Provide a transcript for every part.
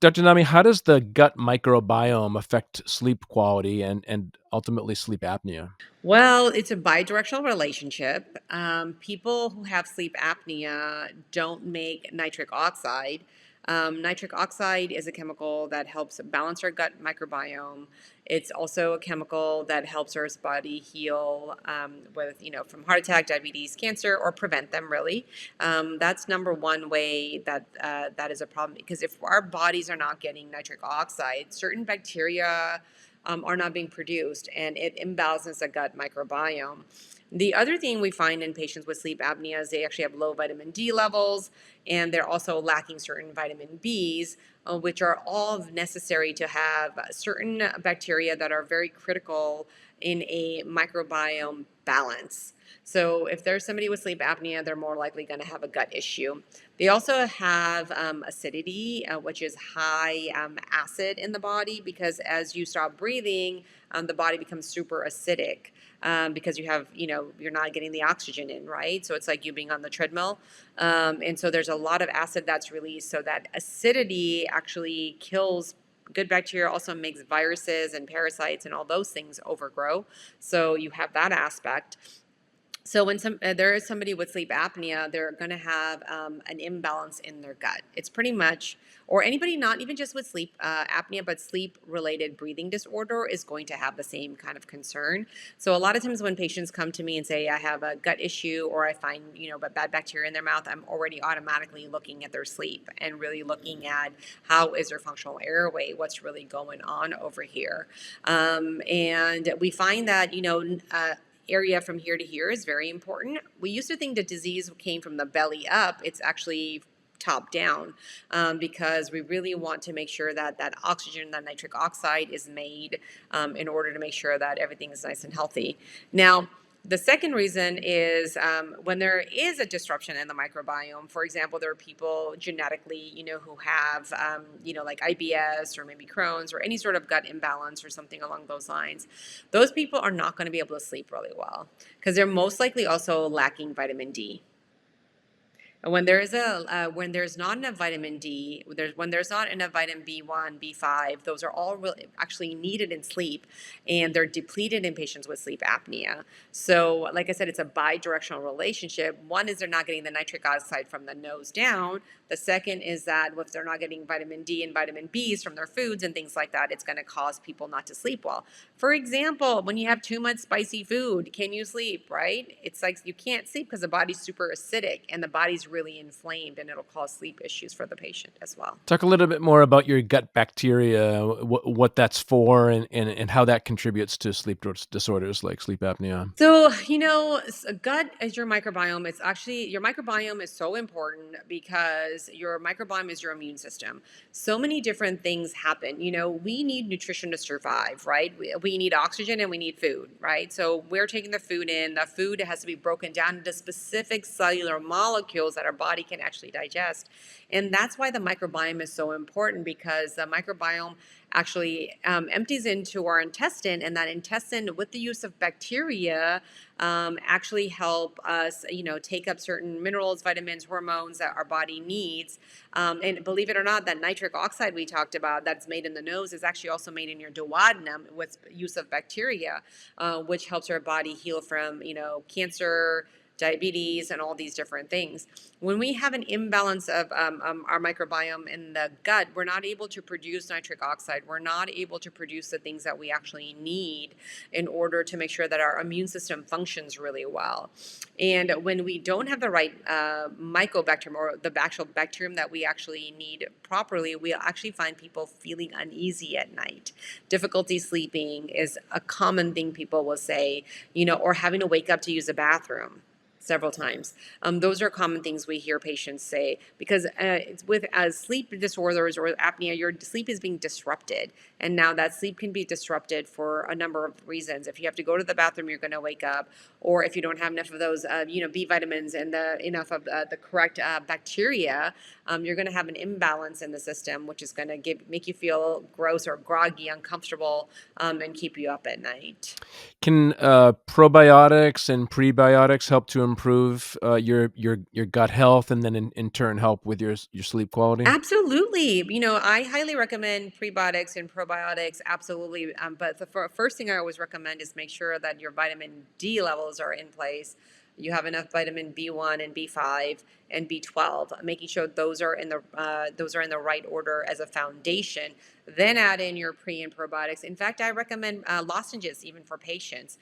Dr. Nami, how does the gut microbiome affect sleep quality and ultimately sleep apnea? Well, it's a bidirectional relationship. People who have sleep apnea don't make nitric oxide. Nitric oxide is a chemical that helps balance our gut microbiome. It's also a chemical that helps our body heal with, from heart attack, diabetes, cancer, or prevent them. Really, that's number one way that that is a problem. Because if our bodies are not getting nitric oxide, certain bacteria are not being produced, and it imbalances the gut microbiome. The other thing we find in patients with sleep apnea is they actually have low vitamin D levels, and they're also lacking certain vitamin Bs, which are all necessary to have certain bacteria that are very critical in a microbiome balance. So, if there's somebody with sleep apnea, they're more likely going to have a gut issue. They also have acidity, which is high acid in the body, because as you stop breathing, the body becomes super acidic because you're not getting the oxygen in, right? So it's like you being on the treadmill. And so there's a lot of acid that's released. So that acidity actually kills good bacteria, also makes viruses and parasites and all those things overgrow. So you have that aspect. So when there is somebody with sleep apnea, they're going to have an imbalance in their gut. It's pretty much, or anybody not even just with sleep apnea, but sleep-related breathing disorder is going to have the same kind of concern. So a lot of times when patients come to me and say, I have a gut issue or I find, bad bacteria in their mouth, I'm already automatically looking at their sleep and really looking at how is their functional airway, what's really going on over here. And we find that, area from here to here is very important. We used to think that disease came from the belly up. It's actually top down because we really want to make sure that that oxygen, that nitric oxide is made in order to make sure that everything is nice and healthy. Now, the second reason is when there is a disruption in the microbiome. For example, there are people genetically, who have, like IBS or maybe Crohn's or any sort of gut imbalance or something along those lines. Those people are not going to be able to sleep really well because they're most likely also lacking vitamin D. And when there's not enough vitamin D, when there's not enough vitamin B1, B5, those are all really actually needed in sleep, and they're depleted in patients with sleep apnea. So, like I said, it's a bi-directional relationship. One is they're not getting the nitric oxide from the nose down. The second is that if they're not getting vitamin D and vitamin Bs from their foods and things like that, it's going to cause people not to sleep well. For example, when you have too much spicy food, can you sleep, right? It's like you can't sleep because the body's super acidic and the body's really inflamed, and it'll cause sleep issues for the patient as well. Talk a little bit more about your gut bacteria, what that's for, and how that contributes to sleep disorders like sleep apnea. So, gut is your microbiome. It's actually your microbiome is so important because your microbiome is your immune system. So many different things happen. We need nutrition to survive, right? We need oxygen and we need food, right? So, we're taking the food in. The food has to be broken down into specific cellular molecules that our body can actually digest. And that's why the microbiome is so important because the microbiome actually empties into our intestine, and that intestine, with the use of bacteria, actually help us, take up certain minerals, vitamins, hormones that our body needs. And believe it or not, that nitric oxide we talked about that's made in the nose is actually also made in your duodenum with use of bacteria, which helps our body heal from, cancer, diabetes, and all these different things. When we have an imbalance of our microbiome in the gut, we're not able to produce nitric oxide. We're not able to produce the things that we actually need in order to make sure that our immune system functions really well. And when we don't have the right mycobacterium or the actual bacterium that we actually need properly, we actually find people feeling uneasy at night. Difficulty sleeping is a common thing people will say, or having to wake up to use the bathroom several times. Those are common things we hear patients say because it's with sleep disorders or apnea, your sleep is being disrupted. And now that sleep can be disrupted for a number of reasons. If you have to go to the bathroom, you're going to wake up. Or if you don't have enough of those, B vitamins and enough of the correct bacteria, you're going to have an imbalance in the system, which is going to make you feel gross or groggy, uncomfortable, and keep you up at night. Can probiotics and prebiotics help to improve your gut health, and then in turn help with your sleep quality? Absolutely. I highly recommend prebiotics and probiotics. Absolutely. But the first thing I always recommend is make sure that your vitamin D levels are in place. You have enough vitamin B1 and B5 and B12, making sure those are in the right order as a foundation. Then add in your pre and probiotics. In fact, I recommend lozenges even for patients.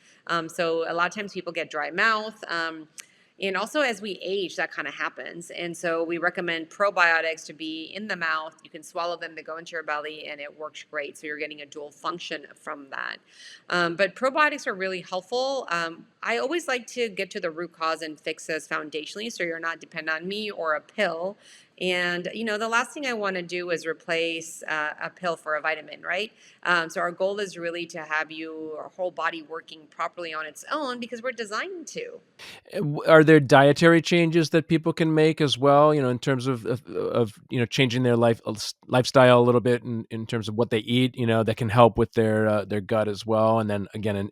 So a lot of times people get dry mouth. And also, as we age, that kind of happens. And so, we recommend probiotics to be in the mouth. You can swallow them, they go into your belly, and it works great. So, you're getting a dual function from that. But probiotics are really helpful. I always like to get to the root cause and fix this foundationally so you're not dependent on me or a pill. And, the last thing I want to do is replace a pill for a vitamin, right? So, our goal is really to have your whole body working properly on its own because we're designed to. Are there dietary changes that people can make as well, in terms of changing their lifestyle a little bit in terms of what they eat, that can help with their gut as well, and then again,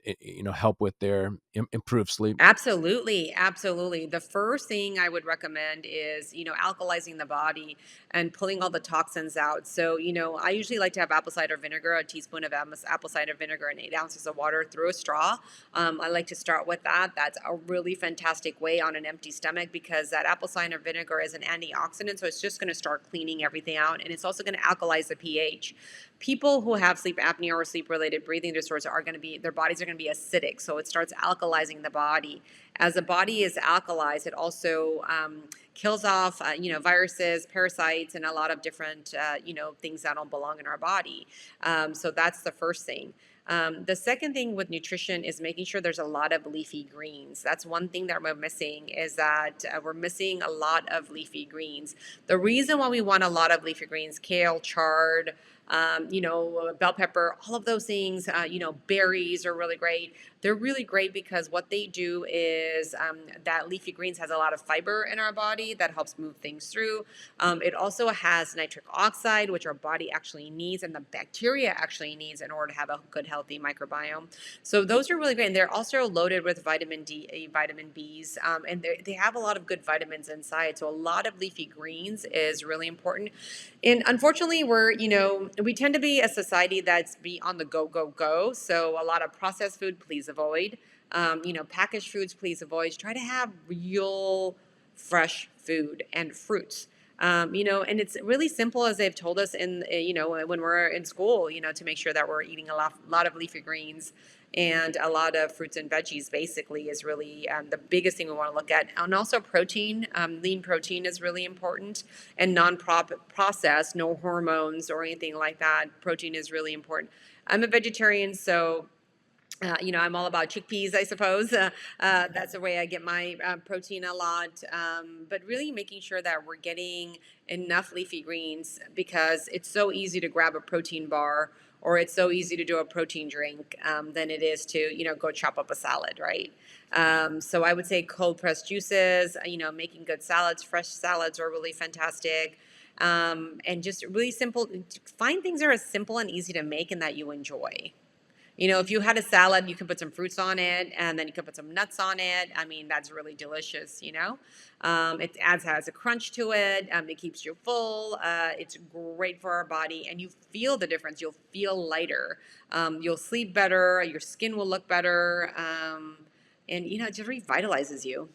help with their improved sleep? Absolutely, absolutely. The first thing I would recommend is, alkalizing the body and pulling all the toxins out. So, I usually like to have apple cider vinegar, a teaspoon of apple cider vinegar, and 8 ounces of water through a straw. I like to start with that. That's a really fantastic way on an empty stomach because that apple cider vinegar is an antioxidant. So, it's just going to start cleaning everything out. And it's also going to alkalize the pH. People who have sleep apnea or sleep related breathing disorders are going to be, their bodies are going to be acidic. So it starts alkalizing the body. As the body is alkalized, it also kills off, viruses, parasites, and a lot of different, things that don't belong in our body. So that's the first thing. The second thing with nutrition is making sure there's a lot of leafy greens. That's one thing that we're missing is that we're missing a lot of leafy greens. The reason why we want a lot of leafy greens, kale, chard, bell pepper, all of those things, berries are really great. They're really great because what they do is that leafy greens has a lot of fiber in our body that helps move things through. It also has nitric oxide, which our body actually needs and the bacteria actually needs in order to have a good, healthy microbiome. So those are really great. And they're also loaded with vitamin D, vitamin Bs, and they have a lot of good vitamins inside. So a lot of leafy greens is really important. And unfortunately, we tend to be a society that's be on the go, go, go. So a lot of processed food, please avoid. Packaged foods, please avoid. Try to have real, fresh food and fruits. And it's really simple as they've told us when we're in school, to make sure that we're eating a lot of leafy greens and a lot of fruits and veggies basically is really the biggest thing we want to look at. And also protein, lean protein is really important and non-processed, no hormones or anything like that. Protein is really important. I'm a vegetarian, so I'm all about chickpeas, I suppose. That's the way I get my protein a lot. But really making sure that we're getting enough leafy greens because it's so easy to grab a protein bar or it's so easy to do a protein drink than it is to, go chop up a salad, right? So I would say cold pressed juices, making good salads, fresh salads are really fantastic. And just really simple, find things that are simple and easy to make and that you enjoy. If you had a salad, you can put some fruits on it, and then you can put some nuts on it. I mean, that's really delicious. It has a crunch to it. It keeps you full. It's great for our body, and you feel the difference. You'll feel lighter. You'll sleep better. Your skin will look better. And, it just revitalizes you.